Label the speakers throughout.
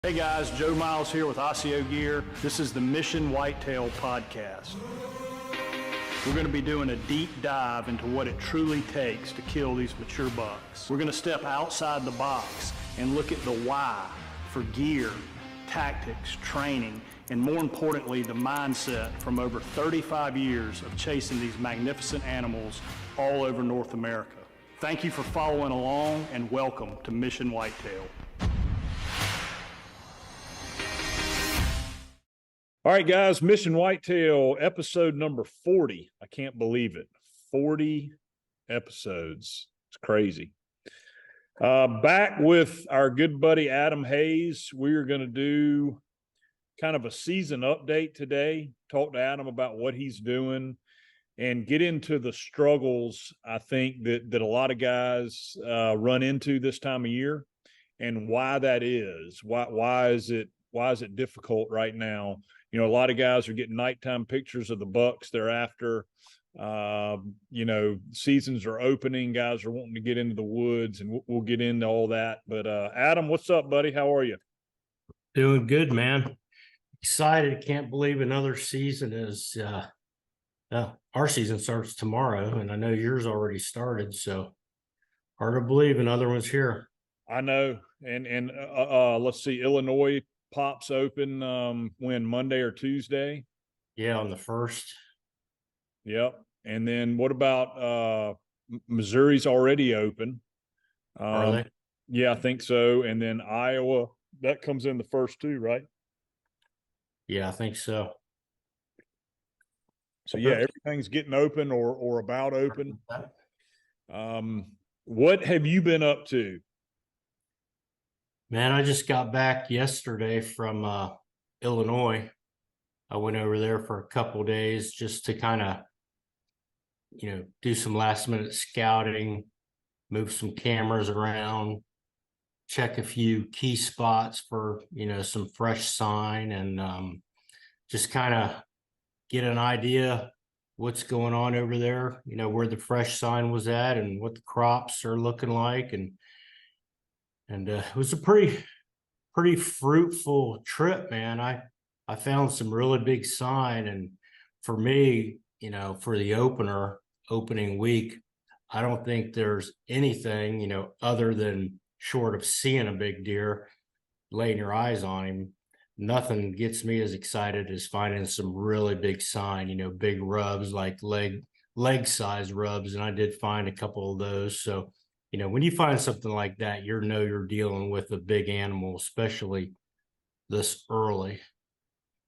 Speaker 1: Hey guys, Joe Miles here with Osseo Gear. This is the Mission Whitetail Podcast. We're going to be doing a deep dive into what it truly takes to kill these mature bucks. We're going to step outside the box and look at the why for gear, tactics, training, and more importantly, the mindset from over 35 years of chasing these magnificent animals all over North America. Thank you for following along and welcome to Mission Whitetail. All right, guys, Mission Whitetail, episode number 40. I can't believe it. 40 episodes. It's crazy. Back with our good buddy Adam Hayes. We're going to do kind of a season update today, talk to Adam about what he's doing, and get into the struggles, I think, that a lot of guys run into this time of year and why that is. Why is it difficult right now? You know, a lot of guys are getting nighttime pictures of the bucks they're after. Seasons are opening. Guys are wanting to get into the woods, and we'll get into all that. But Adam, what's up, buddy? How are you?
Speaker 2: Doing good, man. Excited. Can't believe another season is our season starts tomorrow, and I know yours already started. So hard to believe another one's here.
Speaker 1: I know. And let's see, Illinois pops open when, Monday or Tuesday?
Speaker 2: Yeah, on the 1st.
Speaker 1: Yep. And then what about Missouri's already open?
Speaker 2: Are they?
Speaker 1: Yeah, I think so. And then Iowa, that comes in the first too, right?
Speaker 2: Yeah, I think so.
Speaker 1: So yeah, everything's getting open or about open. What have you been up to?
Speaker 2: Man, I just got back yesterday from Illinois. I went over there for a couple days just to kind of, do some last minute scouting, move some cameras around, check a few key spots for, some fresh sign, and just kind of get an idea what's going on over there, where the fresh sign was at and what the crops are looking like. And it was a pretty fruitful trip, man. I found some really big sign, and for me, for the opening week, I don't think there's anything, other than short of seeing a big deer, laying your eyes on him. Nothing gets me as excited as finding some really big sign, big rubs, like leg size rubs, and I did find a couple of those. So when you find something like that, you're dealing with a big animal, especially this early.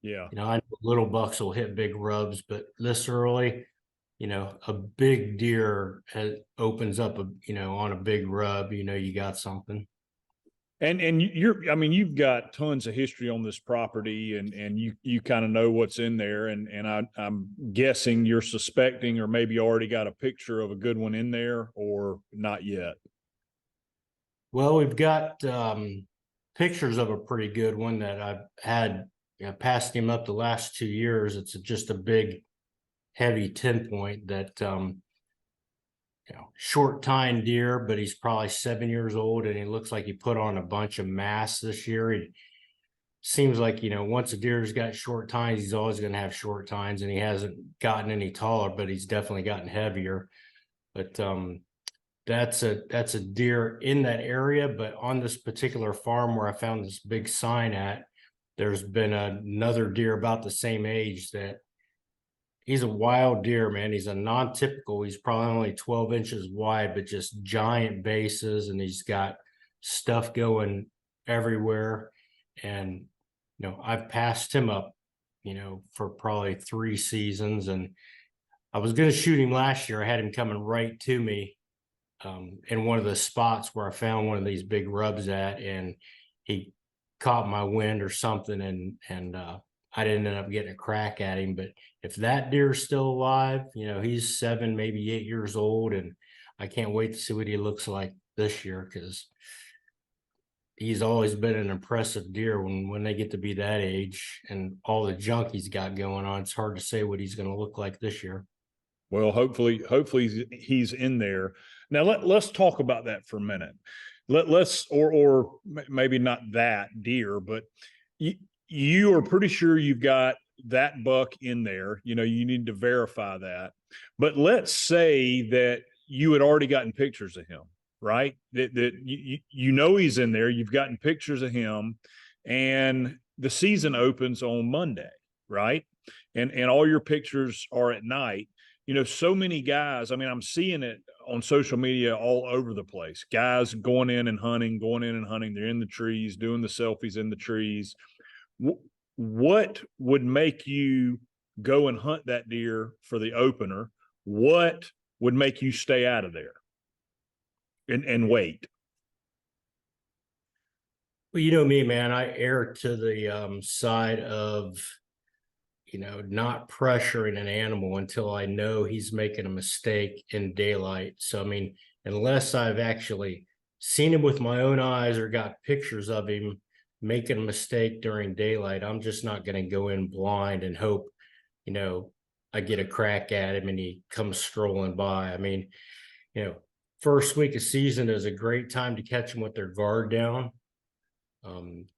Speaker 1: Yeah.
Speaker 2: I know little bucks will hit big rubs, but this early, a big deer opens up on a big rub, you got something.
Speaker 1: And you've got tons of history on this property, and you kind of know what's in there, and I'm guessing you're suspecting or maybe already got a picture of a good one in there, or not yet.
Speaker 2: Well, we've got pictures of a pretty good one that I've had passed him up the last 2 years. It's just a big, heavy 10-point that short tine deer, but he's probably 7 years old, and he looks like he put on a bunch of mass this year. It seems like, once a deer's got short tines, he's always going to have short tines, and he hasn't gotten any taller, but he's definitely gotten heavier. But that's a deer in that area. But on this particular farm where I found this big sign at, there's been another deer about the same age that he's a wild deer, man. He's a non-typical. He's probably only 12 inches wide, but just giant bases, and he's got stuff going everywhere. And, I've passed him up, for probably 3 seasons. And I was going to shoot him last year. I had him coming right to me in one of the spots where I found one of these big rubs at, and he caught my wind or something, and I didn't end up getting a crack at him. But if that deer's still alive, he's 7, maybe 8 years old, and I can't wait to see what he looks like this year, because he's always been an impressive deer when they get to be that age, and all the junk he's got going on. It's hard to say what he's going to look like this year.
Speaker 1: Well, hopefully he's in there. Now let's talk about that for a minute. let's or maybe not that deer, but you are pretty sure you've got that buck in there. You know, you need to verify that. But let's say that you had already gotten pictures of him, right? That you know he's in there. You've gotten pictures of him, and the season opens on Monday, right? And all your pictures are at night. You know, so many guys. I mean, I'm seeing it on social media all over the place. Guys going in and hunting, going in and hunting. They're in the trees, doing the selfies in the trees. What would make you go and hunt that deer for the opener? What would make you stay out of there and wait?
Speaker 2: Well, you know me, man, I err to the side of, not pressuring an animal until I know he's making a mistake in daylight. So, I mean, unless I've actually seen him with my own eyes or got pictures of him making a mistake during daylight, I'm just not going to go in blind and hope, I get a crack at him and he comes strolling by. I mean, first week of season is a great time to catch them with their guard down.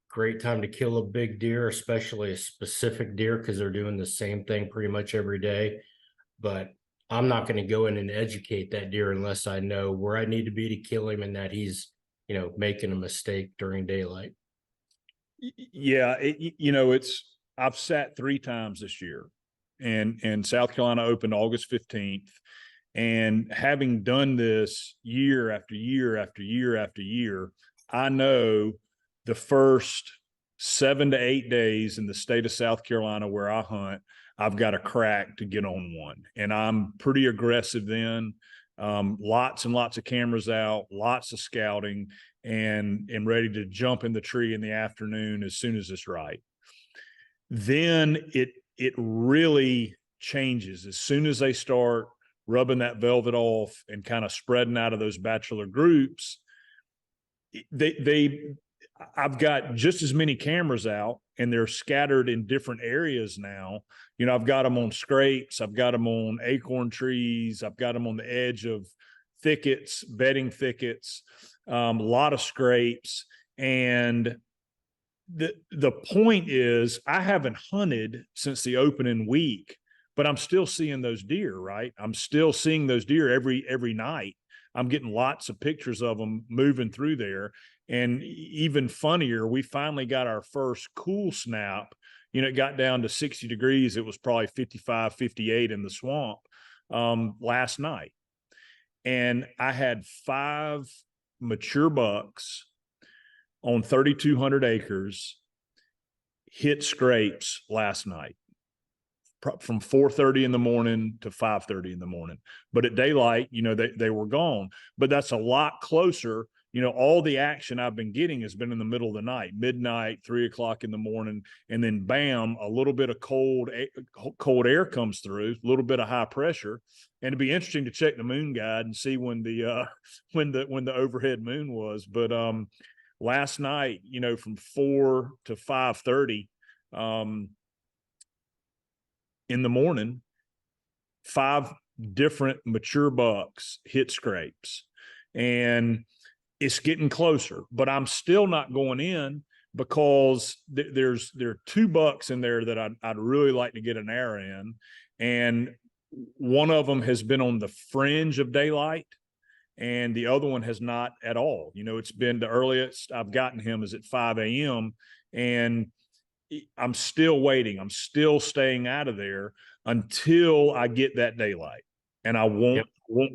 Speaker 2: Great time to kill a big deer, especially a specific deer, because they're doing the same thing pretty much every day. But I'm not going to go in and educate that deer unless I know where I need to be to kill him and that he's, making a mistake during daylight.
Speaker 1: Yeah, I've sat 3 times this year, and South Carolina opened August 15th. And having done this year after year after year after year, I know the first 7 to 8 days in the state of South Carolina where I hunt, I've got a crack to get on one. And I'm pretty aggressive then. Lots and lots of cameras out, lots of scouting, and ready to jump in the tree in the afternoon as soon as it's right. Then it really changes as soon as they start rubbing that velvet off and kind of spreading out of those bachelor groups. I've got just as many cameras out, and they're scattered in different areas now. I've got them on scrapes. I've got them on acorn trees. I've got them on the edge of thickets, bedding thickets, a lot of scrapes. And the point is, I haven't hunted since the opening week, but I'm still seeing those deer, right? I'm still seeing those deer every night. I'm getting lots of pictures of them moving through there. And even funnier, we finally got our first cool snap. It got down to 60 degrees. It was probably 55, 58 in the swamp last night. And I had 5 mature bucks on 3,200 acres hit scrapes last night from 4:30 in the morning to 5:30 in the morning. But at daylight, they were gone. But that's a lot closer. All the action I've been getting has been in the middle of the night, midnight, 3 o'clock in the morning. And then bam, a little bit of cold air comes through, a little bit of high pressure. And it'd be interesting to check the moon guide and see when the overhead moon was. But last night, from 4 to 5:30 in the morning, 5 different mature bucks hit scrapes. And it's getting closer, but I'm still not going in because there are 2 bucks in there that I'd really like to get an arrow in. And one of them has been on the fringe of daylight, and the other one has not at all. It's been the earliest I've gotten him is at 5 a.m. And I'm still waiting. I'm still staying out of there until I get that daylight. And I won't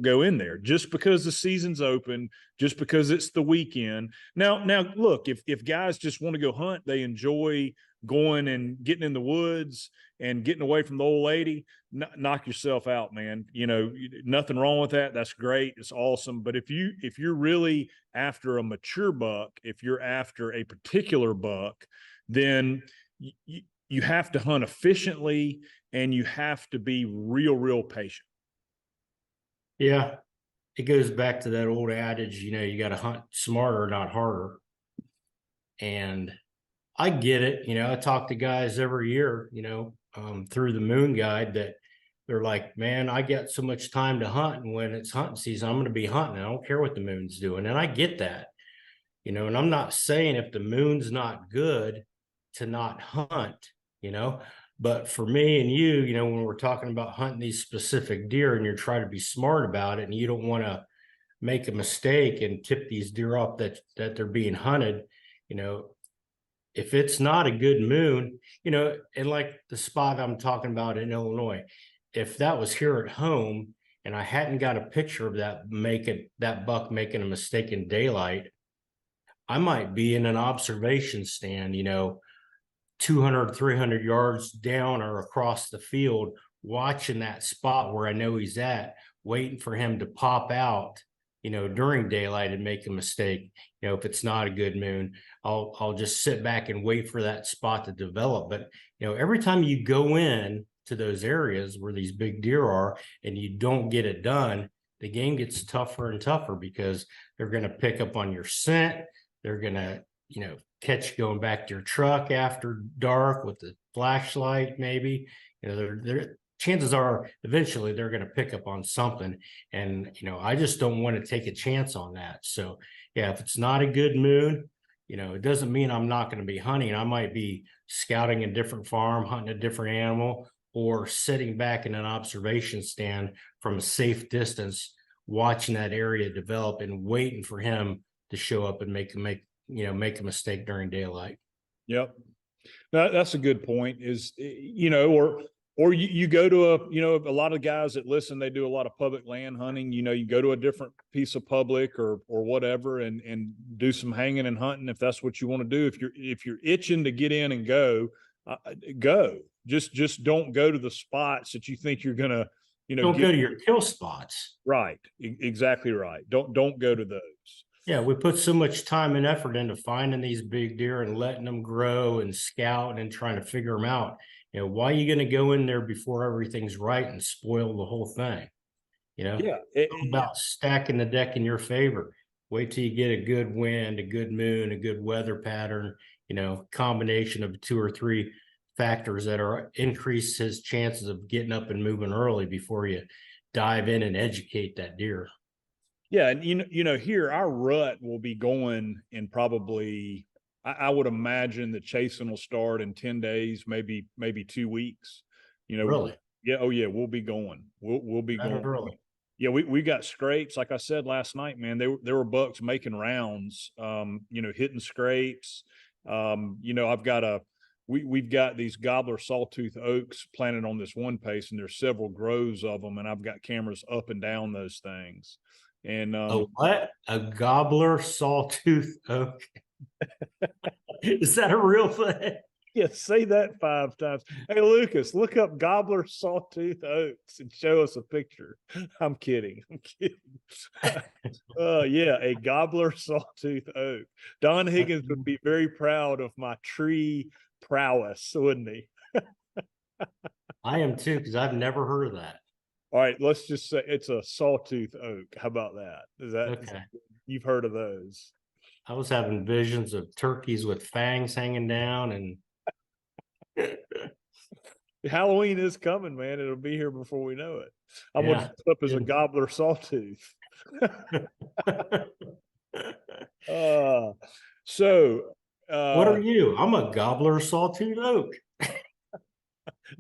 Speaker 1: go in there just because the season's open, just because it's the weekend. Now look, if guys just want to go hunt, they enjoy going and getting in the woods and getting away from the old lady, knock yourself out, man. Nothing wrong with that. That's great. It's awesome. But if you're really after a mature buck, if you're after a particular buck, then you have to hunt efficiently, and you have to be real patient.
Speaker 2: Yeah, it goes back to that old adage, you got to hunt smarter, not harder. And I get it. I talk to guys every year, through the Moon Guide, that they're like, man, I get so much time to hunt. And when it's hunting season, I'm going to be hunting. I don't care what the moon's doing. And I get that. and I'm not saying if the moon's not good to not hunt, but for me and you, when we're talking about hunting these specific deer and you're trying to be smart about it and you don't want to make a mistake and tip these deer off that they're being hunted, if it's not a good moon, and like the spot I'm talking about in Illinois, if that was here at home and I hadn't got a picture of that buck making a mistake in daylight, I might be in an observation stand, 200, 300 yards down or across the field, watching that spot where I know he's at, waiting for him to pop out, during daylight and make a mistake. If it's not a good moon, I'll just sit back and wait for that spot to develop. But, every time you go in to those areas where these big deer are and you don't get it done, the game gets tougher and tougher because they're going to pick up on your scent. They're going to, catch you going back to your truck after dark with the flashlight, maybe. They're chances are eventually they're going to pick up on something. And, I just don't want to take a chance on that. So, yeah, if it's not a good moon, it doesn't mean I'm not going to be hunting. I might be scouting a different farm, hunting a different animal, or sitting back in an observation stand from a safe distance, watching that area develop and waiting for him to show up and make a mistake during daylight.
Speaker 1: Yep. That's a good point is, or you go to a lot of guys that listen, they do a lot of public land hunting. You go to a different piece of public or whatever and do some hanging and hunting if that's what you want to do. If you're itching to get in and go, go. Just don't go to the spots that you think you're gonna,
Speaker 2: don't go to your kill spots.
Speaker 1: Right. Exactly right. Don't go to those.
Speaker 2: Yeah, we put so much time and effort into finding these big deer and letting them grow and scout and trying to figure them out. Why are you going to go in there before everything's right and spoil the whole thing?
Speaker 1: Yeah,
Speaker 2: it's about stacking the deck in your favor. Wait till you get a good wind, a good moon, a good weather pattern, combination of 2 or 3 factors that are increase his chances of getting up and moving early before you dive in and educate that deer.
Speaker 1: Yeah, and here our rut will be going in probably, I would imagine the chasing will start in 10 days, maybe 2 weeks.
Speaker 2: Really?
Speaker 1: Yeah. Oh yeah, we'll be going. We'll be going
Speaker 2: early.
Speaker 1: Yeah, we got scrapes. Like I said last night, man, there were bucks making rounds, hitting scrapes. We've got these gobbler sawtooth oaks planted on this one pace, and there's several groves of them, and I've got cameras up and down those things. And
Speaker 2: what? A gobbler sawtooth oak? Is that a real thing?
Speaker 1: Yeah, say that 5 times. Hey, Lucas, look up gobbler sawtooth oaks and show us a picture. I'm kidding. Yeah, a gobbler sawtooth oak. Don Higgins would be very proud of my tree prowess, wouldn't he?
Speaker 2: I am too, because I've never heard of that.
Speaker 1: All right, let's just say it's a sawtooth oak. How about that? Is that
Speaker 2: okay?
Speaker 1: You've heard of those?
Speaker 2: I was having visions of turkeys with fangs hanging down, and
Speaker 1: Halloween is coming, man. It'll be here before we know it. I'm gonna dress up as a gobbler sawtooth.
Speaker 2: What are you? I'm a gobbler sawtooth oak.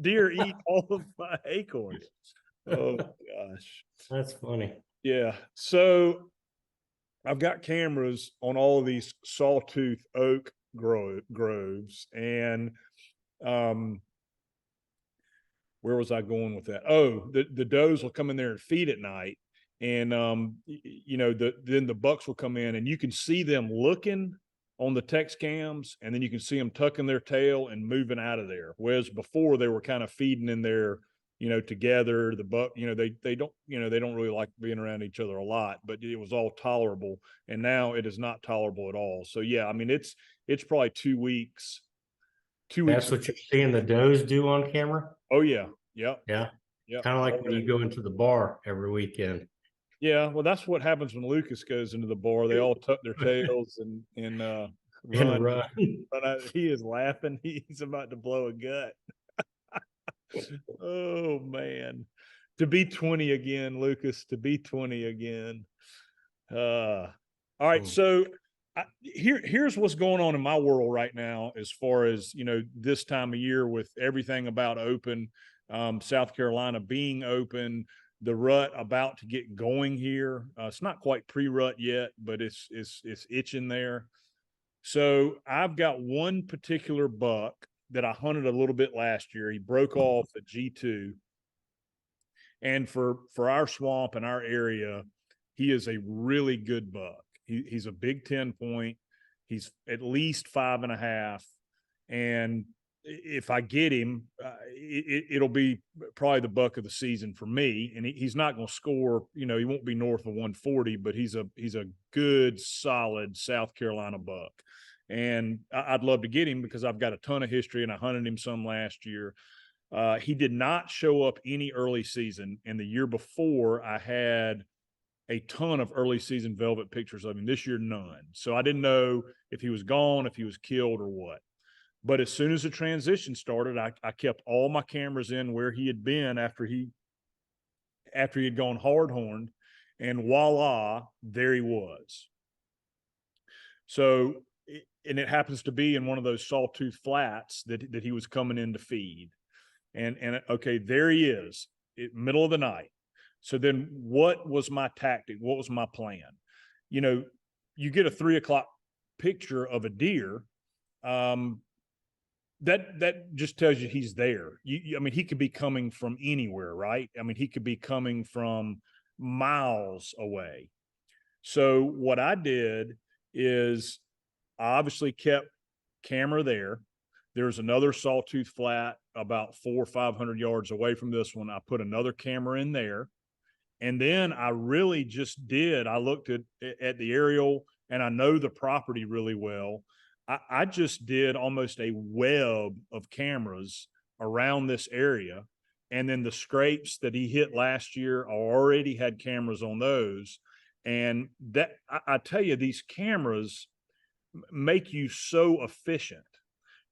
Speaker 1: Deer eat all of my acorns. Oh gosh,
Speaker 2: that's funny.
Speaker 1: Yeah, so I've got cameras on all of these sawtooth oak groves, and where was I going with that? Oh, the does will come in there and feed at night, and then the bucks will come in, and you can see them looking on the text cams, and then you can see them tucking their tail and moving out of there. Whereas before they were kind of feeding in there, together. The buck, they don't really like being around each other a lot, but it was all tolerable. And now it is not tolerable at all. So yeah, I mean, it's probably 2 weeks. 2 weeks.
Speaker 2: That's what you're seeing the does do on camera?
Speaker 1: Oh yeah. Yep.
Speaker 2: Yeah. Kind of like when you go into the bar every weekend.
Speaker 1: Yeah. Well, that's what happens when Lucas goes into the bar. They all tuck their tails and run. He is laughing. He's about to blow a gut. Oh man, to be 20 again, Lucas, to be 20 again. All right. So Here's what's going on in my world right now, as far as, this time of year with everything about open, South Carolina being open, the rut about to get going here. It's not quite pre-rut yet, but it's itching there. So I've got one particular buck that I hunted a little bit last year. He broke off at G2. And for our swamp and our area, he is a really good buck. He's a big 10 point. He's at least 5.5. And if I get him, it'll be probably the buck of the season for me. And he's not going to score, he won't be north of 140, but he's a good, solid South Carolina buck. And I'd love to get him because I've got a ton of history and I hunted him some last year. He did not show up any early season. And the year before, I had a ton of early season velvet pictures of him. This year, none. So I didn't know if he was gone, if he was killed, or what. But as soon as the transition started, I kept all my cameras in where he had been after he had gone hard horned, and voila, there he was. So, and it happens to be in one of those sawtooth flats that he was coming in to feed. And okay, there he is, middle of the night. So then what was my tactic? What was my plan? You get a 3 o'clock picture of a deer. That just tells you he's there. I mean, he could be coming from anywhere, right? I mean, he could be coming from miles away. So what I did is I obviously kept camera there. There's another sawtooth flat about 400 or 500 yards away from this one. I put another camera in there. And then I really just I looked at the aerial, and I know the property really well. I just did almost a web of cameras around this area. And then the scrapes that he hit last year, I already had cameras on those. And that, I tell you, these cameras make you so efficient.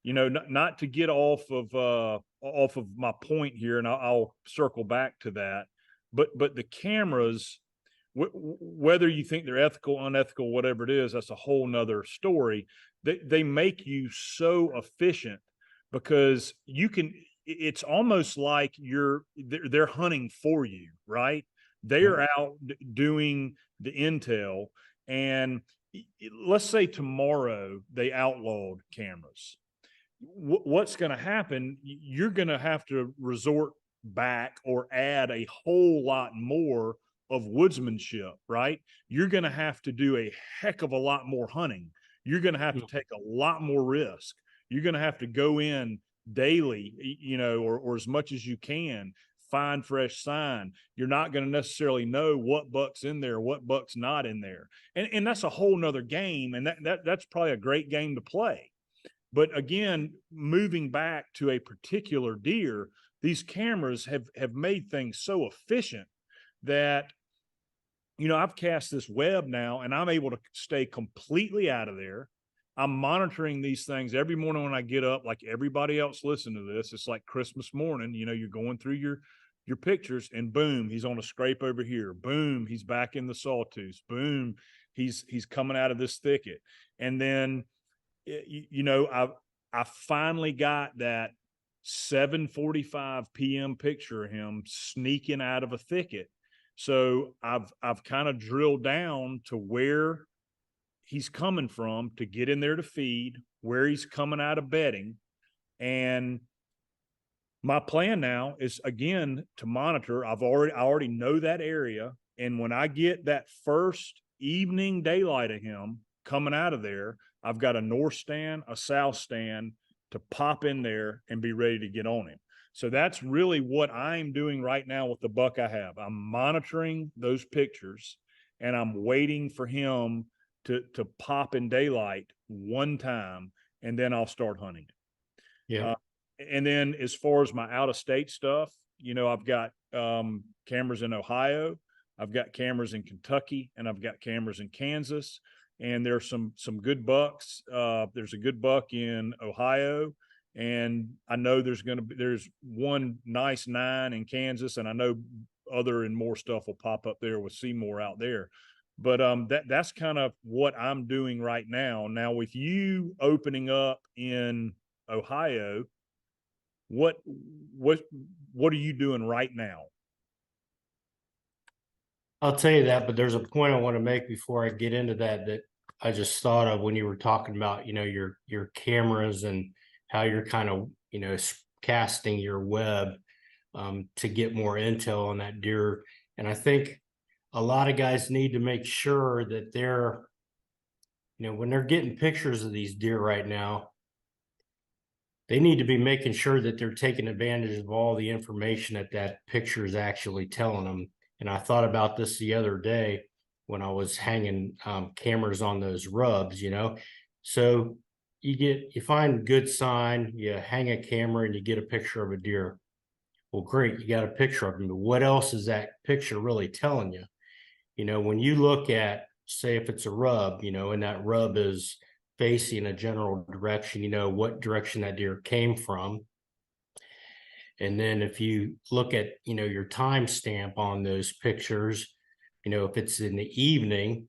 Speaker 1: Not to get off of my point here, and I'll circle back to that. But the cameras, whether you think they're ethical, unethical, whatever it is, that's a whole nother story. They make you so efficient because it's almost like they're hunting for you, right? They are out doing the intel. And let's say tomorrow they outlawed cameras. What's going to happen? You're going to have to resort back or add a whole lot more of woodsmanship, right? You're going to have to do a heck of a lot more hunting. You're going to have to take a lot more risk. You're going to have to go in daily, or as much as you can, find fresh sign. You're not going to necessarily know what buck's in there, what buck's not in there. And that's a whole nother game. And that's probably a great game to play. But again, moving back to a particular deer, these cameras have made things so efficient that, I've cast this web now and I'm able to stay completely out of there. I'm monitoring these things every morning when I get up, like everybody else listening to this. It's like Christmas morning, you're going through your pictures, and boom, he's on a scrape over here. Boom, he's back in the sawtooth. Boom, he's coming out of this thicket. And then, I finally got that 7:45 p.m. picture of him sneaking out of a thicket. So I've kind of drilled down to where he's coming from to get in there to feed, where he's coming out of bedding. And my plan now is, again, to monitor. I already know that area. And when I get that first evening daylight of him coming out of there, I've got a north stand, a south stand to pop in there and be ready to get on him. So that's really what I'm doing right now with the buck I have. I'm monitoring those pictures and I'm waiting for him to pop in daylight one time, and then I'll start hunting it.
Speaker 2: Yeah.
Speaker 1: And then as far as my out of state stuff, I've got cameras in Ohio, I've got cameras in Kentucky, and I've got cameras in Kansas. And there's some good bucks. There's a good buck in Ohio, and I know there's one nice 9 in Kansas, and I know other and more stuff will pop up there with Seymour out there. But that's kind of what I'm doing right now. Now, with you opening up in Ohio, what what what are you doing right now?
Speaker 2: I'll tell you that, but there's a point I want to make before I get into that that I just thought of when you were talking about, your cameras and how you're kind of, casting your web to get more intel on that deer. And I think a lot of guys need to make sure that they're, when they're getting pictures of these deer right now, they need to be making sure that they're taking advantage of all the information that that picture is actually telling them. And I thought about this the other day when I was hanging cameras on those rubs, So you find good sign, you hang a camera and you get a picture of a deer. Well, great, you got a picture of them, but what else is that picture really telling you? When you look at, say, if it's a rub, and that rub is facing a general direction, what direction that deer came from. And then if you look at, your timestamp on those pictures, if it's in the evening,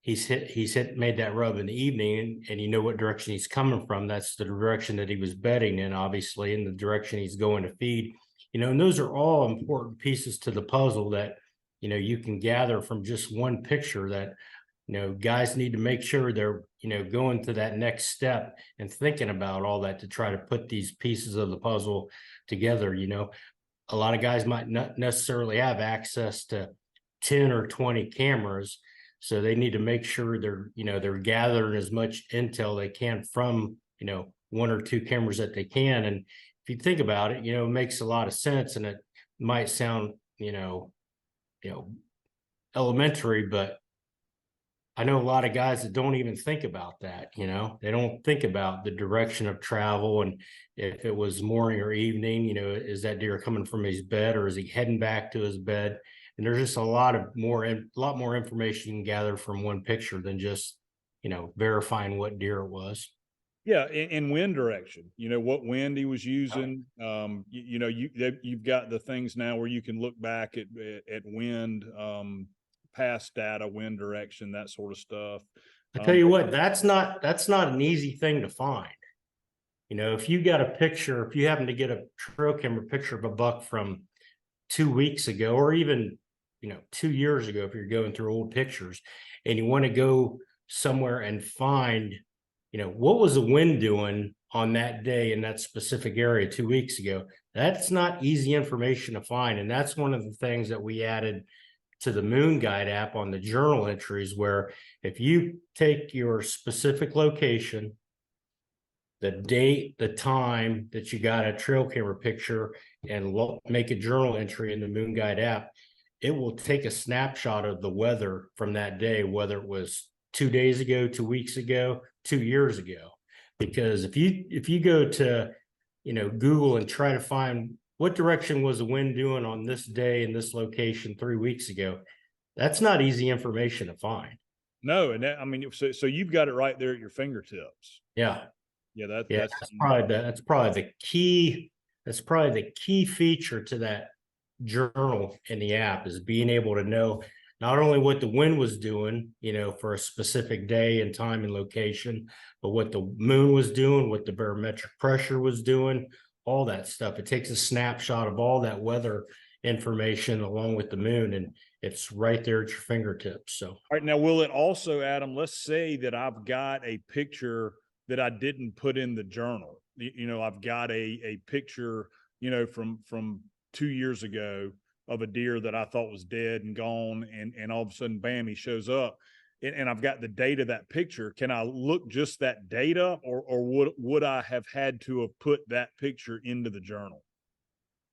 Speaker 2: made that rub in the evening, and you know what direction he's coming from. That's the direction that he was bedding in, obviously, and the direction he's going to feed. And those are all important pieces to the puzzle that, you can gather from just one picture that, guys need to make sure they're, going to that next step and thinking about all that to try to put these pieces of the puzzle together. A lot of guys might not necessarily have access to 10 or 20 cameras. So they need to make sure they're gathering as much intel they can from, one or two cameras that they can. And if you think about it, it makes a lot of sense, and it might sound, elementary, but I know a lot of guys that don't even think about that. They don't think about the direction of travel, and if it was morning or evening, is that deer coming from his bed or is he heading back to his bed? And there's just a lot more information you can gather from one picture than just, verifying what deer it was.
Speaker 1: Yeah, in wind direction, what wind he was using. You've got the things now where you can look back at wind, past data, wind direction, that sort of stuff.
Speaker 2: I tell you what, that's not an easy thing to find. If you got a picture, if you happen to get a trail camera picture of a buck from 2 weeks ago, or even 2 years ago, if you're going through old pictures and you want to go somewhere and find, what was the wind doing on that day in that specific area 2 weeks ago, that's not easy information to find. And that's one of the things that we added to the Moon Guide app on the journal entries, where if you take your specific location, the date, the time that you got a trail camera picture, and make a journal entry in the Moon Guide app, it will take a snapshot of the weather from that day, whether it was 2 days ago, 2 weeks ago, 2 years ago. Because if you go to, Google and try to find what direction was the wind doing on this day in this location 3 weeks ago, that's not easy information to find.
Speaker 1: No, and so you've got it right there at your fingertips.
Speaker 2: Yeah.
Speaker 1: Yeah,
Speaker 2: that's probably the key. That's probably the key feature to that journal in the app, is being able to know not only what the wind was doing, for a specific day and time and location, but what the moon was doing, what the barometric pressure was doing, all that stuff. It takes a snapshot of all that weather information along with the moon, and it's right there at your fingertips. So, all
Speaker 1: right, now, will it also, Adam, let's say that I've got a picture that I didn't put in the journal. I've got a picture, from 2 years ago of a deer that I thought was dead and gone, and all of a sudden, bam, he shows up, and I've got the date of that picture. Can I look just that date up, or would I have had to have put that picture into the journal?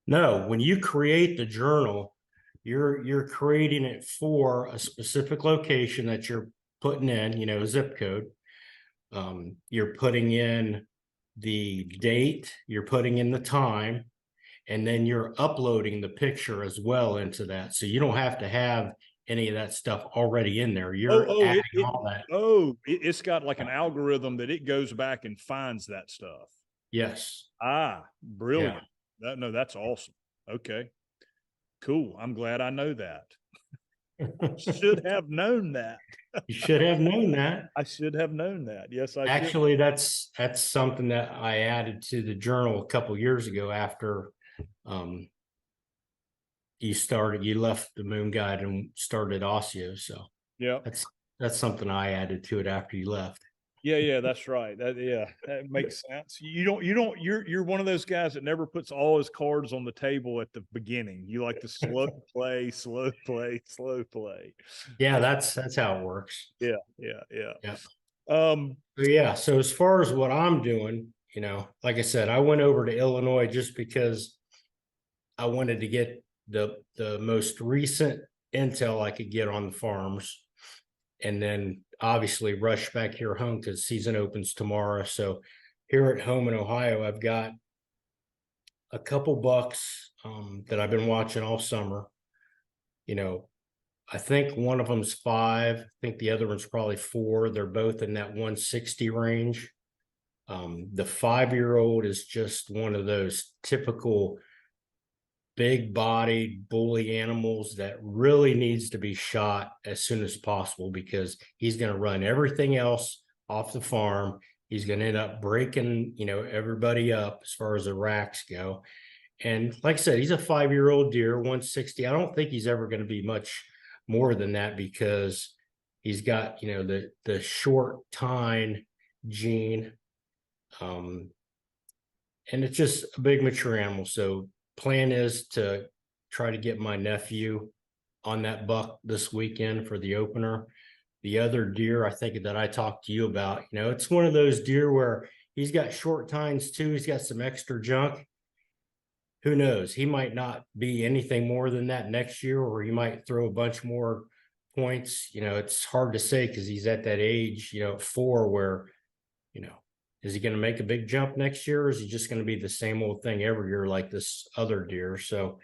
Speaker 2: No, when you create the journal, you're creating it for a specific location that you're putting in, zip code. You're putting in the date, you're putting in the time, and then you're uploading the picture as well into that. So you don't have to have any of that stuff already in there. You're adding all that.
Speaker 1: It's got like an algorithm that it goes back and finds that stuff.
Speaker 2: Yes.
Speaker 1: Brilliant. Yeah. That's awesome. Okay, cool. I'm glad I know that. Should have known that.
Speaker 2: You should have known that.
Speaker 1: I should have known that. Yes, I should.
Speaker 2: Actually, that's something that I added to the journal a couple years ago after um you left the Moon Guide and started Osseo. So
Speaker 1: Yeah.
Speaker 2: that's something I added to it after you left.
Speaker 1: Yeah, that's right. That makes sense. You're one of those guys that never puts all his cards on the table at the beginning. You like to slow play, slow play, slow play.
Speaker 2: Yeah, that's how it works.
Speaker 1: Yeah.
Speaker 2: Yeah.
Speaker 1: Um,
Speaker 2: So as far as what I'm doing, like I said, I went over to Illinois just because I wanted to get the most recent intel I could get on the farms, and then obviously rush back here home because season opens tomorrow. So here at home in Ohio, I've got a couple bucks that I've been watching all summer. I think one of them's 5. I think the other one's probably 4. They're both in that 160 range. The 5-year-old is just one of those typical big bodied bully animals that really needs to be shot as soon as possible because he's going to run everything else off the farm. He's going to end up breaking, everybody up as far as the racks go. And like I said, he's a 5-year-old deer, 160. I don't think he's ever going to be much more than that because he's got, the short tine gene. And it's just a big mature animal. So plan is to try to get my nephew on that buck this weekend for the opener. The other deer I think that I talked to you about, it's one of those deer where he's got short tines too. He's got some extra junk. Who knows? He might not be anything more than that next year, or he might throw a bunch more points. It's hard to say because he's at that age, at 4 where, is he going to make a big jump next year, or is he just going to be the same old thing every year like this other deer? So,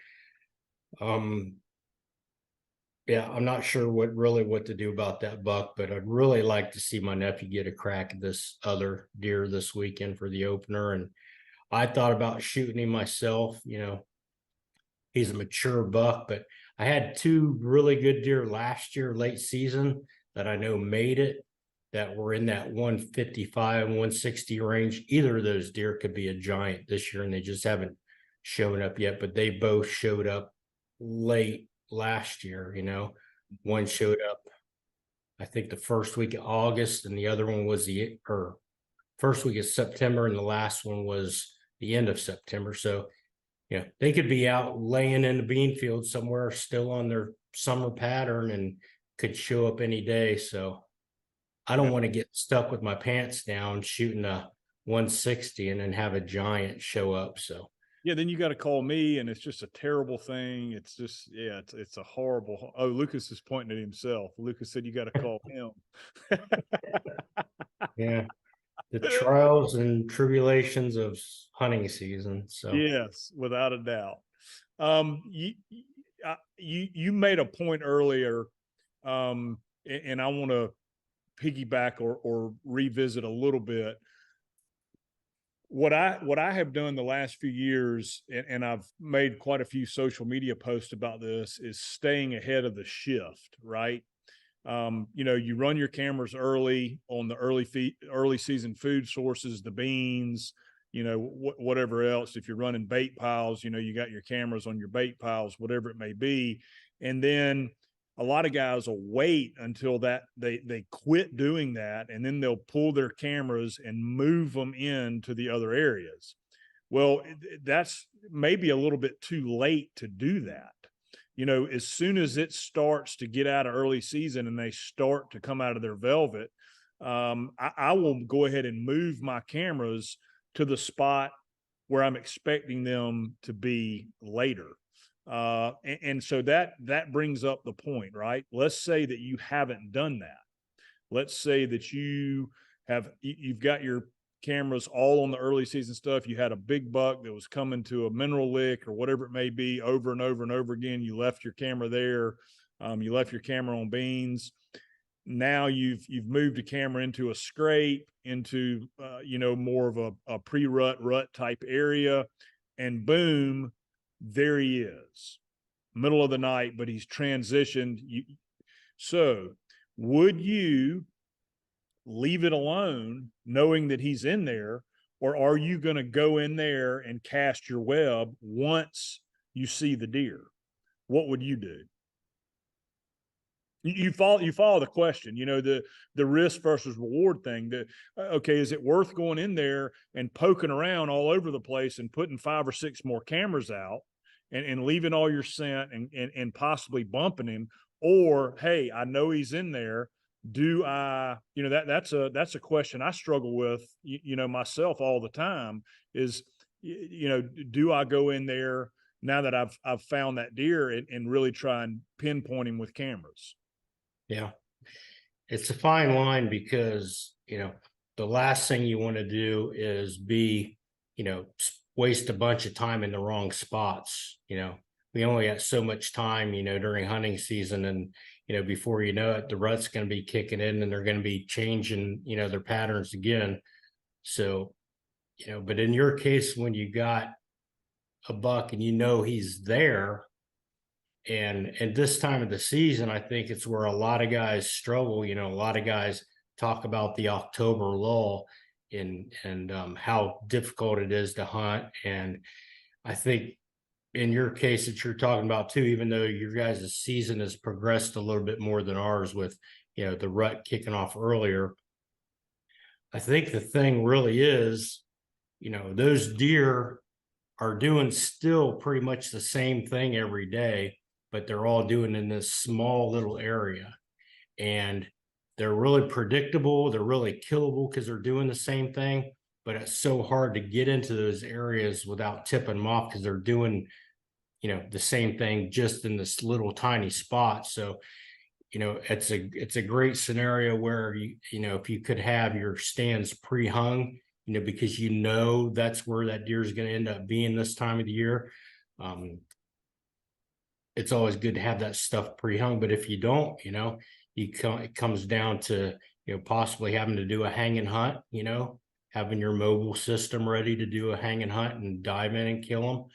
Speaker 2: yeah, I'm not sure what to do about that buck, but I'd really like to see my nephew get a crack at this other deer this weekend for the opener. And I thought about shooting him myself. He's a mature buck, but I had 2 really good deer last year, late season, that I know made it, that were in that 155, 160 range. Either of those deer could be a giant this year, and they just haven't shown up yet, but they both showed up late last year. One showed up, I think, the first week of August, and the other one was the first week of September, and the last one was the end of September. So, they could be out laying in the bean field somewhere still on their summer pattern and could show up any day. So I don't want to get stuck with my pants down shooting a 160 and then have a giant show up. So
Speaker 1: yeah, then you got to call me, and it's just a terrible thing. It's just, it's a horrible. Oh, Lucas is pointing at himself. Lucas said you got to call him.
Speaker 2: yeah, the trials and tribulations of hunting season. So
Speaker 1: yes, without a doubt. You made a point earlier, and I want to piggyback or revisit a little bit. What I have done the last few years, and I've made quite a few social media posts about this, is staying ahead of the shift, right? You run your cameras early on the early season food sources, the beans, whatever else. If you're running bait piles, you got your cameras on your bait piles, whatever it may be. And then a lot of guys will wait until that they quit doing that, and then they'll pull their cameras and move them into the other areas. Well, that's maybe a little bit too late to do that. As soon as it starts to get out of early season and they start to come out of their velvet, I will go ahead and move my cameras to the spot where I'm expecting them to be later. And so that brings up the point, right? Let's say that you haven't done that. Let's say that you've got your cameras all on the early season stuff. You had a big buck that was coming to a mineral lick or whatever it may be over and over and over again. You left your camera there. You left your camera on beans. Now you've moved a camera into a scrape, into more of a pre-rut type area, and boom, there he is, middle of the night, but he's transitioned. So would you leave it alone knowing that he's in there, or are you going to go in there and cast your web once you see the deer? What would you do? You follow the question, the risk versus reward thing. Okay, is it worth going in there and poking around all over the place and putting 5 or 6 more cameras out and leaving all your scent and possibly bumping him? Or, hey, I know he's in there. Do I, that's a question I struggle with, myself all the time is, do I go in there now that I've found that deer and really try and pinpoint him with cameras?
Speaker 2: Yeah. It's a fine line because, the last thing you want to do is waste a bunch of time in the wrong spots. We only got so much time, during hunting season, and, before you know it, the rut's going to be kicking in and they're going to be changing, their patterns again. So, but in your case, when you got a buck and he's there, and this time of the season, I think it's where a lot of guys struggle. A lot of guys talk about the October lull and how difficult it is to hunt. And I think in your case that you're talking about too, even though your guys' season has progressed a little bit more than ours with, the rut kicking off earlier, I think the thing really is, those deer are doing still pretty much the same thing every day, but they're all doing in this small little area. And they're really predictable. They're really killable because they're doing the same thing, but it's so hard to get into those areas without tipping them off because they're doing, the same thing just in this little tiny spot. So, it's a great scenario where if you could have your stands pre-hung, because that's where that deer is going to end up being this time of the year. It's always good to have that stuff pre-hung, but if you don't, it comes down to, possibly having to do a hanging hunt, having your mobile system ready to do a hanging hunt and dive in and kill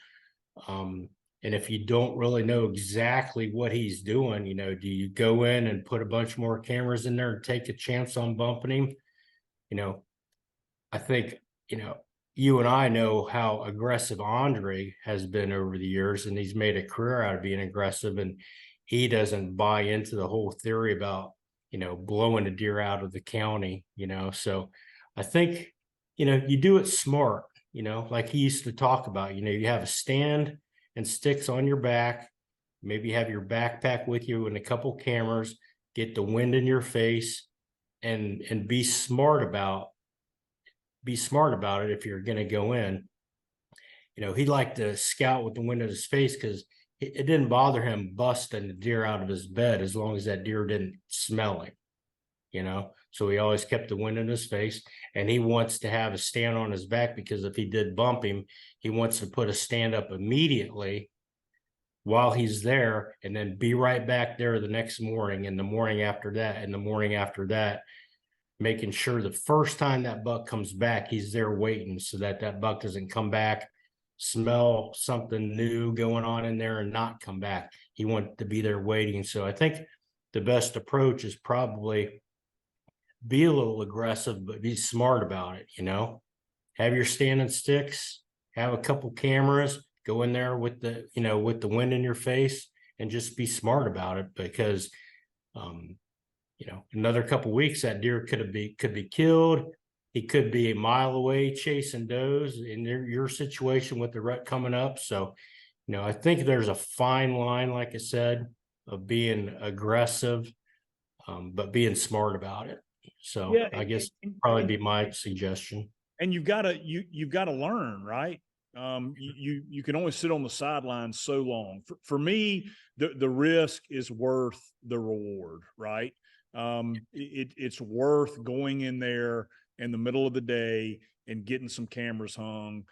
Speaker 2: them. And if you don't really know exactly what he's doing, do you go in and put a bunch more cameras in there and take a chance on bumping him? I think, you and I know how aggressive Andre has been over the years, and he's made a career out of being aggressive, and he doesn't buy into the whole theory about, blowing a deer out of the county, so I think, you do it smart, like he used to talk about, you have a stand and sticks on your back, maybe have your backpack with you and a couple cameras, get the wind in your face, and be smart about it if you're going to go in. He liked to scout with the wind in his face because it didn't bother him busting the deer out of his bed as long as that deer didn't smell him, so he always kept the wind in his face, and he wants to have a stand on his back because if he did bump him, he wants to put a stand up immediately while he's there and then be right back there the next morning and the morning after that and the morning after that, making sure the first time that buck comes back, he's there waiting so that buck doesn't come back, smell something new going on in there and not come back. He wants to be there waiting. So I think the best approach is probably be a little aggressive, but be smart about it, have your standing sticks, have a couple cameras, go in there with the wind in your face and just be smart about it because, another couple of weeks, that deer could be killed. He could be a mile away chasing does in your situation with the rut coming up. So, I think there's a fine line, like I said, of being aggressive, but being smart about it. So yeah, I guess probably be my suggestion.
Speaker 1: And you've got to learn, right? You can only sit on the sidelines so long. For me, the risk is worth the reward, right? It's worth going in there in the middle of the day and getting some cameras hung.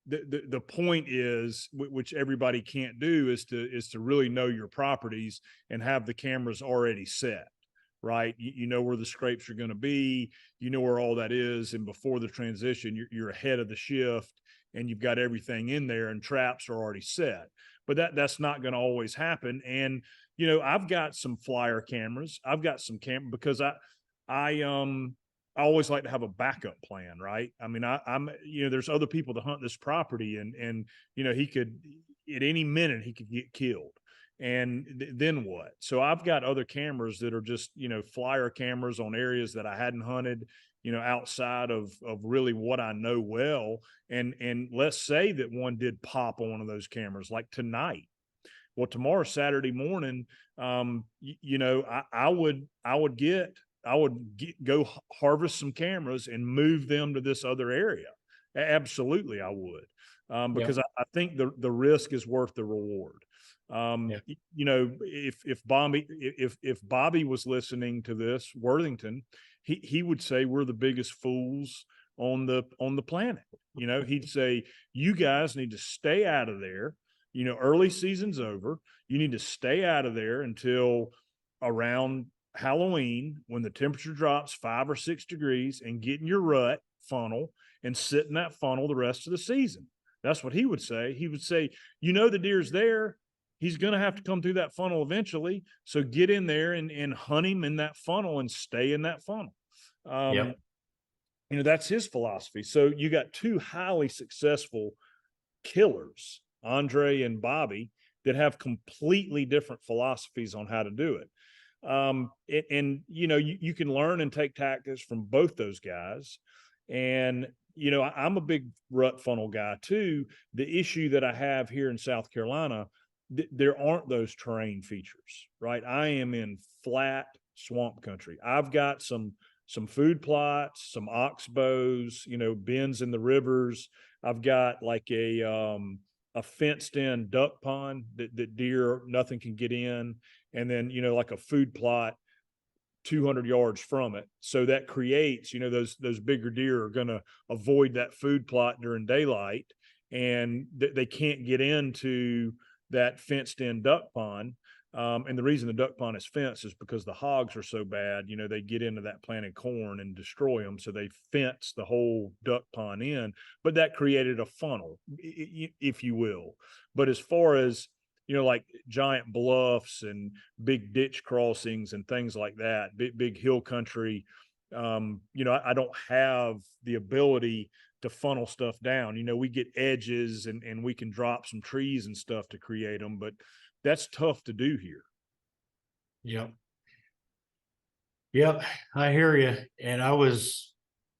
Speaker 1: The point is, which everybody can't do, is to really know your properties and have the cameras already set, right? You know where the scrapes are going to be, where all that is. And before the transition, you're ahead of the shift and you've got everything in there and traps are already set. but that's not going to always happen. And, you know, I've got some flyer cameras. I've got some camera because I always like to have a backup plan, right? I mean, I'm, you know, there's other people that hunt this property and, you know, he could, at any minute, he could get killed. And then what? So I've got other cameras that are just, you know, flyer cameras on areas that I hadn't hunted, you know, outside of really what I know well. And let's say that one did pop on one of those cameras, like tonight. Well, tomorrow, Saturday morning, you know, I would go harvest some cameras and move them to this other area. Absolutely, I would, because I think the risk is worth the reward. You know, if Bobby was listening to this, Worthington, he would say we're the biggest fools on the planet. You know, he'd say you guys need to stay out of there. You know, early season's over. You need to stay out of there until around Halloween, when the temperature drops 5 or 6 degrees, and get in your rut funnel and sit in that funnel the rest of the season. That's what he would say. He would say, you know, the deer's there. He's going to have to come through that funnel eventually. So get in there and hunt him in that funnel and stay in that funnel. You know, that's his philosophy. So you got two highly successful killers, Andre and Bobby, that have completely different philosophies on how to do it. And you know, you can learn and take tactics from both those guys. And, you know, I'm a big rut funnel guy too. The issue that I have here in South Carolina, there aren't those terrain features, right? I am in flat swamp country. I've got some food plots, some oxbows, you know, bends in the rivers. I've got like a fenced in duck pond that deer, nothing can get in. And then, you know, like a food plot 200 yards from it. So that creates, you know, those bigger deer are going to avoid that food plot during daylight, and they can't get into that fenced in duck pond. And the reason the duck pond is fenced is because the hogs are so bad, you know, they get into that planted corn and destroy them. So they fence the whole duck pond in, but that created a funnel, if you will. But as far as, you know, like giant bluffs and big ditch crossings and things like that, big hill country, you know, I don't have the ability to funnel stuff down. You know, we get edges and we can drop some trees and stuff to create them, but that's tough to do here.
Speaker 2: Yep, I hear you. And I was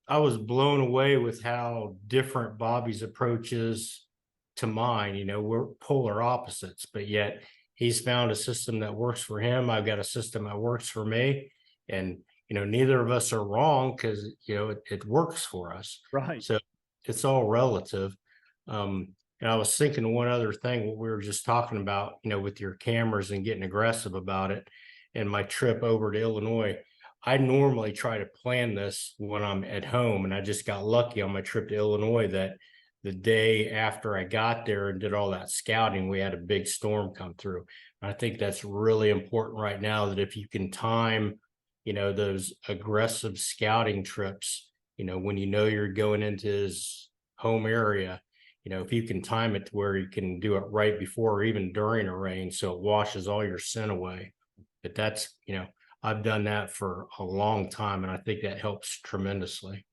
Speaker 2: blown away with how different Bobby's approach is to mine. You know, we're polar opposites, but yet he's found a system that works for him. I've got a system that works for me. And, you know, neither of us are wrong because, you know, it works for us.
Speaker 1: Right.
Speaker 2: So it's all relative. And I was thinking one other thing, what we were just talking about, you know, with your cameras and getting aggressive about it. And my trip over to Illinois, I normally try to plan this when I'm at home. And I just got lucky on my trip to Illinois that the day after I got there and did all that scouting, we had a big storm come through. And I think that's really important right now, that if you can time, you know, those aggressive scouting trips, you know, when you know you're going into his home area, you know, if you can time it to where you can do it right before or even during a rain, so it washes all your scent away. But that's, you know, I've done that for a long time, and I think that helps tremendously.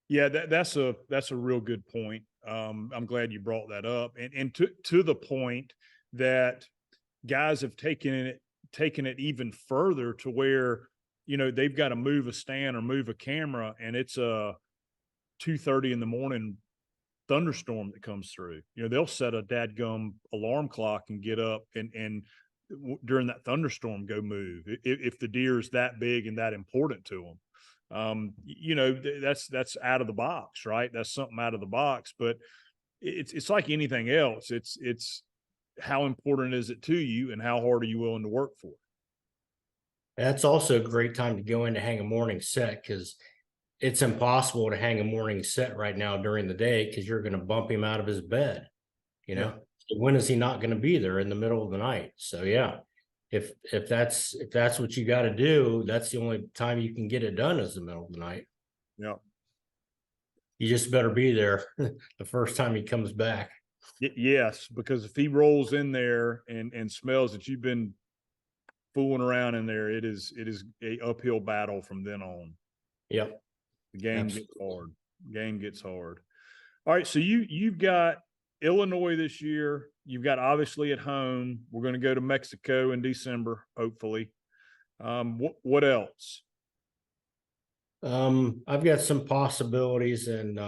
Speaker 1: Yeah, that's a real good point. I'm glad you brought that up, and to the point that guys have taken it even further to where, you know, they've got to move a stand or move a camera, and it's a 2:30 in the morning thunderstorm that comes through. You know, they'll set a dadgum alarm clock and get up and during that thunderstorm go move if the deer is that big and that important to them. You know, that's out of the box, right? That's something out of the box, but it's like anything else. It's how important is it to you and how hard are you willing to work for it?
Speaker 2: That's also a great time to go in to hang a morning set, because it's impossible to hang a morning set right now during the day because you're going to bump him out of his bed. You know, so when is he not going to be there? In the middle of the night? So yeah, if that's what you got to do, that's the only time you can get it done, is the middle of the night.
Speaker 1: Yeah.
Speaker 2: You just better be there the first time he comes back.
Speaker 1: Yes, because if he rolls in there and smells that you've been fooling around in there, it is a uphill battle from then on.
Speaker 2: Yep.
Speaker 1: The game
Speaker 2: Absolutely.
Speaker 1: gets hard. Game gets hard. All right, so you've got Illinois this year. You've got obviously at home. We're going to go to Mexico in December, hopefully. What else?
Speaker 2: I've got some possibilities in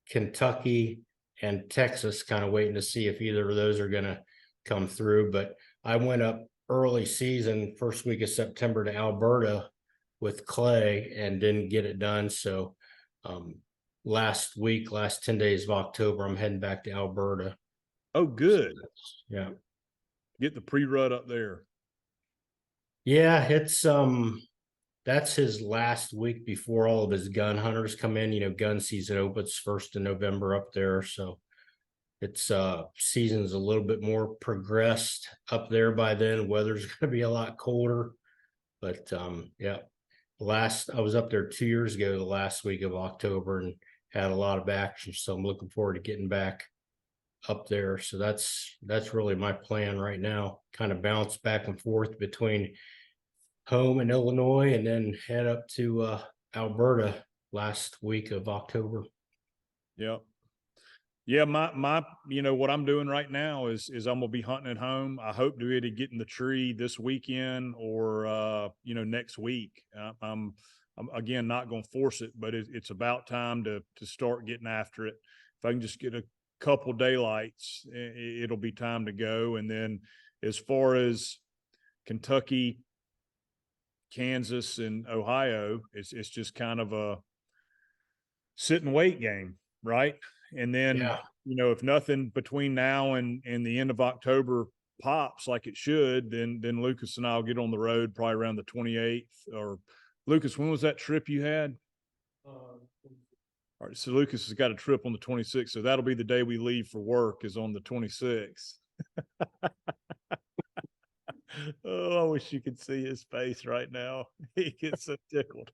Speaker 2: Kentucky and Texas, kind of waiting to see if either of those are going to come through. But I went up early season, first week of September, to Alberta with Clay and didn't get it done. So last 10 days of October, I'm heading back to Alberta.
Speaker 1: Oh, good.
Speaker 2: Yeah.
Speaker 1: Get the pre-rut up there.
Speaker 2: Yeah, it's that's his last week before all of his gun hunters come in. You know, gun season opens 1st of November up there. So it's season's a little bit more progressed up there by then. Weather's gonna be a lot colder. But yeah. I was up there 2 years ago, the last week of October, and had a lot of action. So I'm looking forward to getting back up there. So that's really my plan right now. Kind of bounce back and forth between home in Illinois and then head up to Alberta last week of October.
Speaker 1: Yep. Yeah, my what I'm doing right now is I'm gonna be hunting at home. I hope to be getting the tree this weekend or next week. I'm again not gonna force it, but it's about time to start getting after it. If I can just get a couple daylights, it'll be time to go. And then as far as Kentucky, Kansas, and Ohio, it's just kind of a sit and wait game, right? And then,
Speaker 2: Yeah.
Speaker 1: if nothing between now and the end of October pops like it should, then Lucas and I'll get on the road probably around the 28th. Or Lucas, when was that trip you had? All right, so Lucas has got a trip on the 26th, so that'll be the day we leave for work, is on the 26th. Oh, I wish you could see his face right now. He gets so tickled.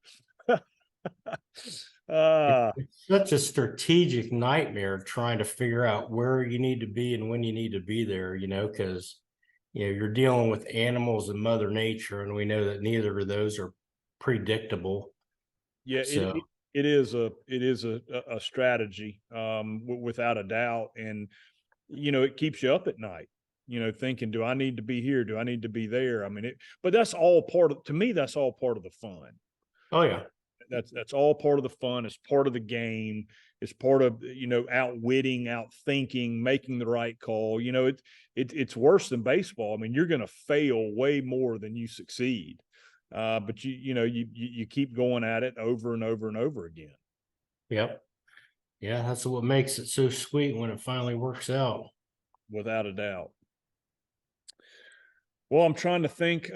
Speaker 2: It's such a strategic nightmare trying to figure out where you need to be and when you need to be there, because you're dealing with animals and Mother Nature, and we know that neither of those are predictable.
Speaker 1: Yeah,
Speaker 2: So
Speaker 1: it is a strategy, without a doubt. And it keeps you up at night, thinking, do I need to be here? Do I need to be there? I mean, but that's all to me, that's all part of the fun.
Speaker 2: oh yeah.
Speaker 1: That's all part of the fun. It's part of the game. It's part of, outwitting, outthinking, making the right call. It's worse than baseball. I mean, you're going to fail way more than you succeed. But you keep going at it over and over and over again.
Speaker 2: Yep. Yeah, that's what makes it so sweet when it finally works out.
Speaker 1: Without a doubt. Well, I'm trying to think.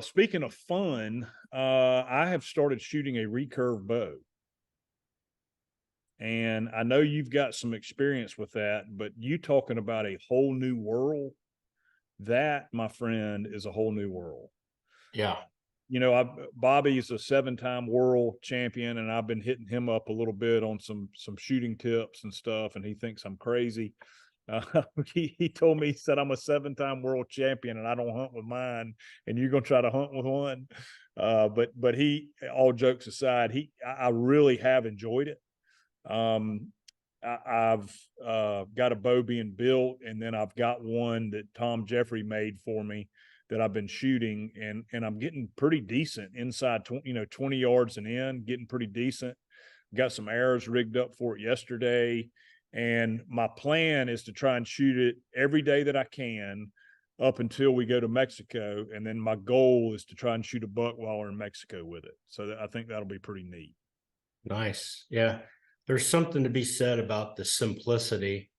Speaker 1: Speaking of fun, I have started shooting a recurve bow. And I know you've got some experience with that, but you talking about a whole new world, that, my friend, is a whole new world.
Speaker 2: Yeah.
Speaker 1: Bobby's a 7-time world champion, and I've been hitting him up a little bit on some shooting tips and stuff, and he thinks I'm crazy. He told me, he said, I'm a 7-time world champion and I don't hunt with mine, and you're going to try to hunt with one. But he, all jokes aside, I really have enjoyed it. I've got a bow being built, and then I've got one that Tom Jeffrey made for me that I've been shooting, and I'm getting pretty decent inside 20 yards and in, getting pretty decent. Got some arrows rigged up for it yesterday. And my plan is to try and shoot it every day that I can up until we go to Mexico. And then my goal is to try and shoot a buck while we're in Mexico with it. So I think that'll be pretty neat.
Speaker 2: Nice. Yeah. There's something to be said about the simplicity,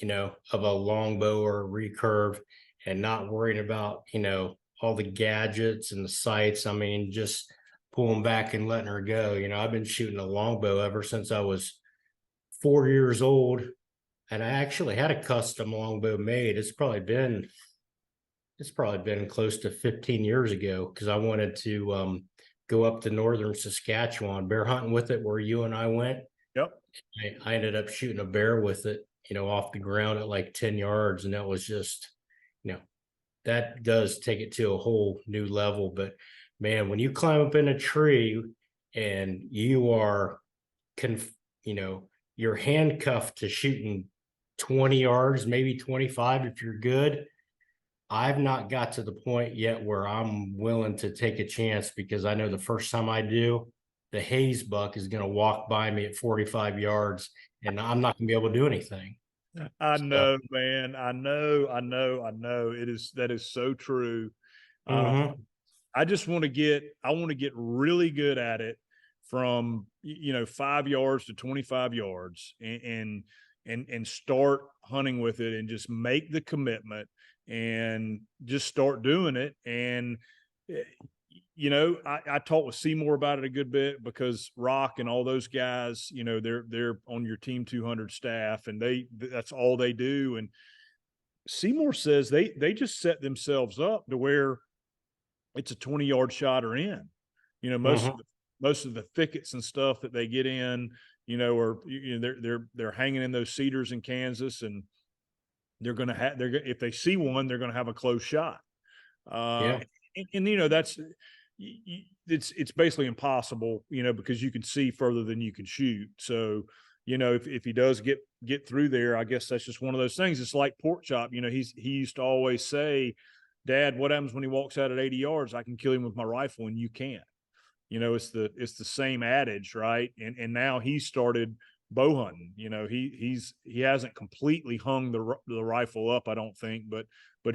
Speaker 2: of a longbow or a recurve, and not worrying about, all the gadgets and the sights. I mean, just pulling back and letting her go. I've been shooting a longbow ever since I was 4 years old, and I actually had a custom longbow made. It's probably been close to 15 years ago, because I wanted to go up to northern Saskatchewan bear hunting with it, where you and I went.
Speaker 1: Yep.
Speaker 2: I ended up shooting a bear with it, off the ground at like 10 yards. And that was just, you know, that does take it to a whole new level. But man, when you climb up in a tree and you are, conf- you're handcuffed to shooting 20 yards, maybe 25 if you're good. I've not got to the point yet where I'm willing to take a chance, because I know the first time I do, the haze buck is going to walk by me at 45 yards and I'm not going to be able to do anything.
Speaker 1: I
Speaker 2: So,
Speaker 1: know, man. I know. That is so true. Uh,
Speaker 2: mhm.
Speaker 1: I want to get really good at it from, 5 yards to 25 yards and start hunting with it and just make the commitment and just start doing it. And, eh, I talked with Seymour about it a good bit because Rock and all those guys, they're on your Team 200 staff and that's all they do. And Seymour says they just set themselves up to where it's a 20-yard shot or in. You know,
Speaker 2: Mhm.
Speaker 1: most of the thickets and stuff that they get in, are they're hanging in those cedars in Kansas, and if they see one, they're gonna have a close shot. Uh,
Speaker 2: Yeah.
Speaker 1: that's it's basically impossible, because you can see further than you can shoot. So, if he does get through there, I guess that's just one of those things. It's like pork chop. He used to always say, "Dad, what happens when he walks out at 80 yards? I can kill him with my rifle, and you can't." It's the same adage, right? And now he started bow hunting. He hasn't completely hung the rifle up, I don't think, but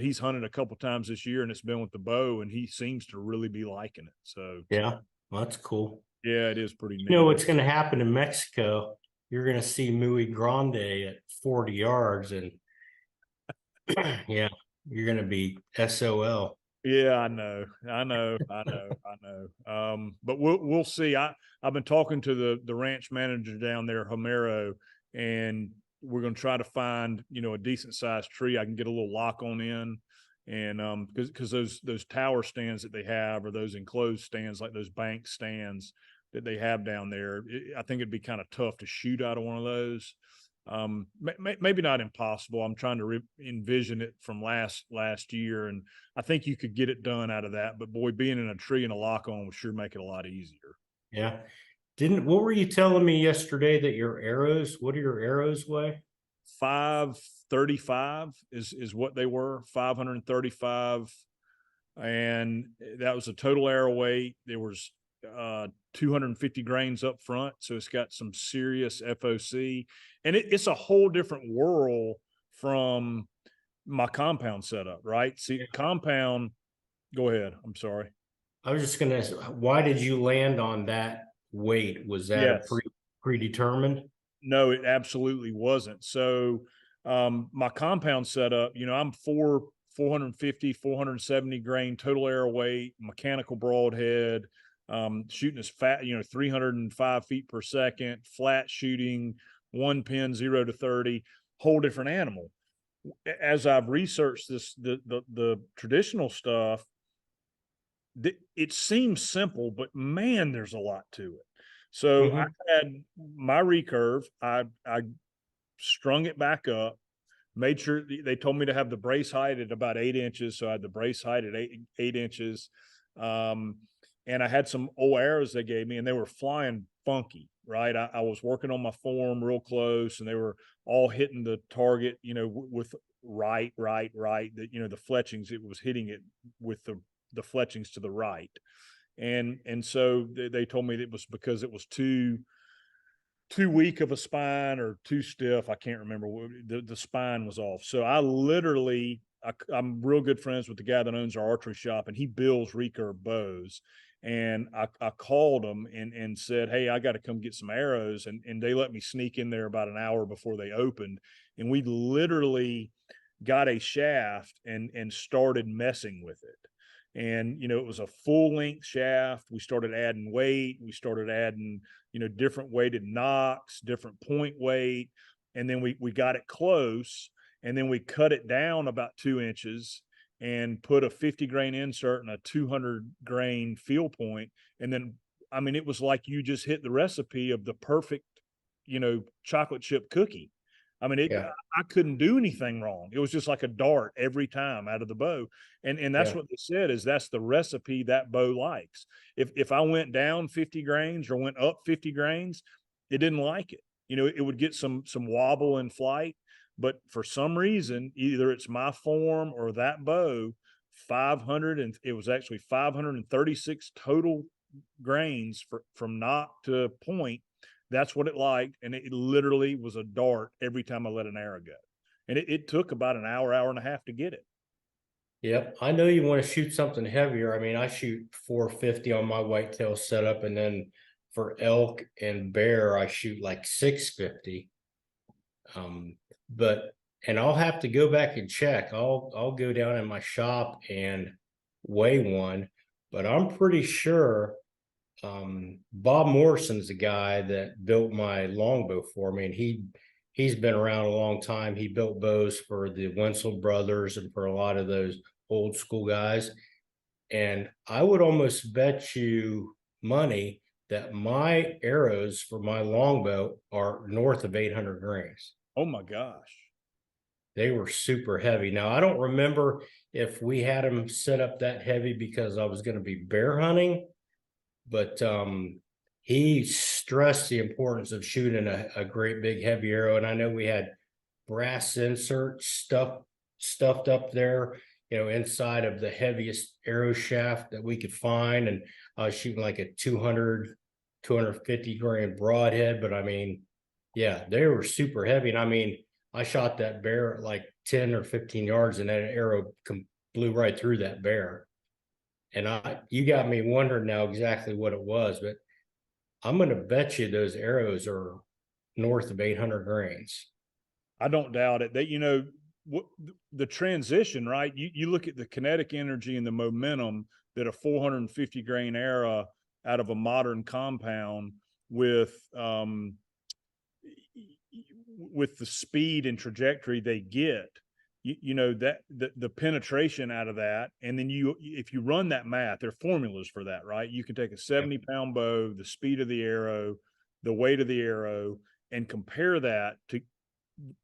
Speaker 1: he's hunted a couple times this year, and it's been with the bow, and he seems to really be liking it. So
Speaker 2: Yeah. Well, that's cool.
Speaker 1: yeah, it is pretty
Speaker 2: You know
Speaker 1: neat.
Speaker 2: what's going to happen in Mexico? You're going to see Muy Grande at 40 yards, and yeah, you're going to be SOL.
Speaker 1: Yeah, I know. But we'll see. I've been talking to the ranch manager down there, Homero, and we're going to try to find a decent sized tree I can get a little lock on in, and because those tower stands that they have, or those enclosed stands like those bank stands that they have down there, I think it'd be kind of tough to shoot out of one of those. Maybe not impossible. I'm trying to envision it from last year, and I think you could get it done out of that. But boy, being in a tree and a lock on would sure make it a lot easier.
Speaker 2: Yeah. What were you telling me yesterday that what do your arrows weigh?
Speaker 1: 535 is what they were. 535, and that was a total arrow weight. There was 250 grains up front, so it's got some serious FOC, and it's a whole different world from my compound setup, right? See, compound. Go ahead. I'm sorry.
Speaker 2: I was just going to ask, why did you land on that weight? Was that a
Speaker 1: Yes.
Speaker 2: predetermined?
Speaker 1: No, it absolutely wasn't. So, my compound setup, I'm 450, 470 grain total arrow weight, mechanical broadhead, shooting as fat, 305 feet per second, flat shooting, one pin, 0 to 30, whole different animal. As I've researched the traditional stuff, it seems simple, but man, there's a lot to it. So I
Speaker 2: Mhm.
Speaker 1: had my recurve. I strung it back up, made sure they told me to have the brace height at about 8 inches. So I had the brace height at 8 inches. Um, and I had some old arrows they gave me, and they were flying funky, right? I was working on my form real close, and they were all hitting the target, with right. The fletchings, it was hitting it with the fletchings to the right. And so they told me it was because it was too weak of a spine or too stiff. I can't remember. The spine was off. So I'm real good friends with the guy that owns our archery shop, and he builds recurve bows. And I called them and said, "Hey, I got to come get some arrows." And they let me sneak in there about an hour before they opened. And we literally got a shaft and started messing with it. And it was a full length shaft. We started adding weight. We started adding different weighted nocks, different point weight, and then we got it close, and then we cut it down about 2 inches and put a 50 grain insert and a 200 grain field point, and then I mean it was like you just hit the recipe of the perfect chocolate chip cookie. I mean,
Speaker 2: Yeah.
Speaker 1: I couldn't do anything wrong. It was just like a dart every time out of the bow. And that's
Speaker 2: Yeah.
Speaker 1: what they said is that's the recipe that bow likes. If I went down 50 grains or went up 50 grains, it didn't like it. You know, it would get some wobble in flight, but for some reason, either it's my form or that bow, 500 and it was actually 536 total grains from knock to point. That's what it liked, and it literally was a dart every time I let an arrow go. And it took about an hour, hour and a half to get it.
Speaker 2: Yep. I know you want to shoot something heavier. I mean, I shoot 450 on my whitetail setup, and then for elk and bear, I shoot like 650. But and I'll have to go back and check. I'll go down in my shop and weigh one, but I'm pretty sure Bob Morrison's the guy that built my longbow for me, and he's been around a long time. He built bows for the Wenzel brothers and for a lot of those old school guys. And I would almost bet you money that my arrows for my longbow are north of 800 grains.
Speaker 1: Oh my gosh.
Speaker 2: They were super heavy. Now, I don't remember if we had them set up that heavy because I was going to be bear hunting, but he stressed the importance of shooting a great big heavy arrow. And I know we had brass inserts stuffed up there, inside of the heaviest arrow shaft that we could find. And I was shooting like a 250 grain broadhead. But I mean, yeah, they were super heavy. And I mean, I shot that bear at like 10 or 15 yards and that arrow blew right through that bear. And you got me wondering now exactly what it was, but I'm going to bet you those arrows are north of 800 grains.
Speaker 1: I don't doubt it. That, what the transition, right? You look at the kinetic energy and the momentum that a 450 grain arrow out of a modern compound with the speed and trajectory they get, that the penetration out of that, and then if you run that math, there are formulas for that, right? You can take a 70-pound bow, the speed of the arrow, the weight of the arrow, and compare that to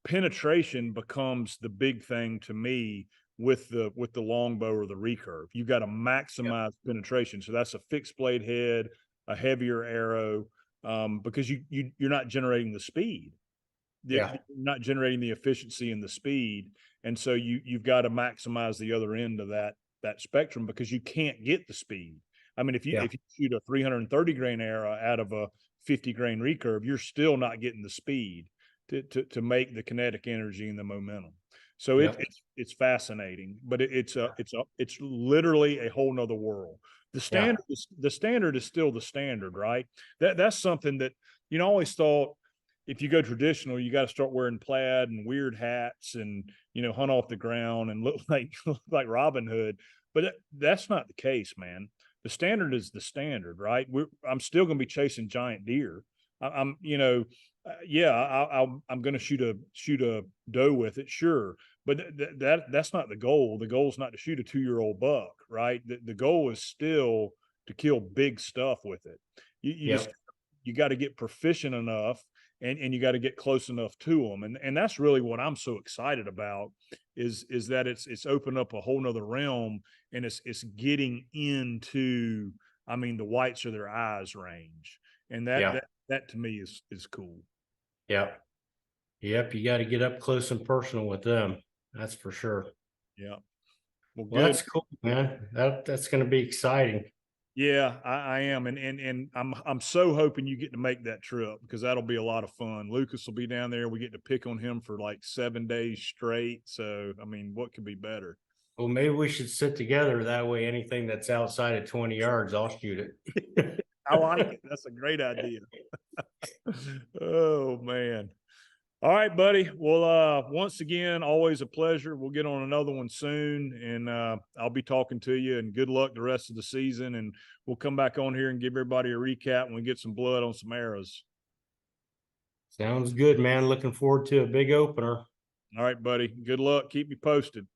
Speaker 1: penetration becomes the big thing to me with the longbow or the recurve. You've got to maximize penetration. So that's a fixed blade head, a heavier arrow, because you're not generating the speed. You're not generating the efficiency and the speed. And so you've got to maximize the other end of that spectrum because you can't get the speed. I mean, if you shoot a 330 grain arrow out of a 50 grain recurve, you're still not getting the speed to make the kinetic energy and the momentum. So it's fascinating, but it's literally a whole nother world. The standard is still the standard, right? That's something that, I always thought, if you go traditional, you got to start wearing plaid and weird hats and, hunt off the ground and look like Robin Hood. But that's not the case, man. The standard is the standard, right? I'm still going to be chasing giant deer. I'm going to shoot a doe with it, sure. But that's not the goal. The goal is not to shoot a 2-year-old buck, right? The goal is still to kill big stuff with it. You got to get proficient enough. And you got to get close enough to them. And that's really what I'm so excited about is that it's opened up a whole nother realm, and it's getting into, I mean, the whites of their eyes range. And that to me is cool.
Speaker 2: Yep. You got to get up close and personal with them. That's for sure.
Speaker 1: Yeah.
Speaker 2: Well, that's cool, man. That's going to be exciting.
Speaker 1: Yeah, I am. And I'm so hoping you get to make that trip because that'll be a lot of fun. Lucas will be down there. We get to pick on him for like 7 days straight. So, I mean, what could be better?
Speaker 2: Well, maybe we should sit together. That way, anything that's outside of 20 yards, I'll shoot it.
Speaker 1: I like it. That's a great idea. Oh, man. All right, buddy. Well, once again, always a pleasure. We'll get on another one soon, and I'll be talking to you, and good luck the rest of the season. And we'll come back on here and give everybody a recap when we get some blood on some arrows.
Speaker 2: Sounds good, man. Looking forward to a big opener.
Speaker 1: All right, buddy. Good luck. Keep me posted.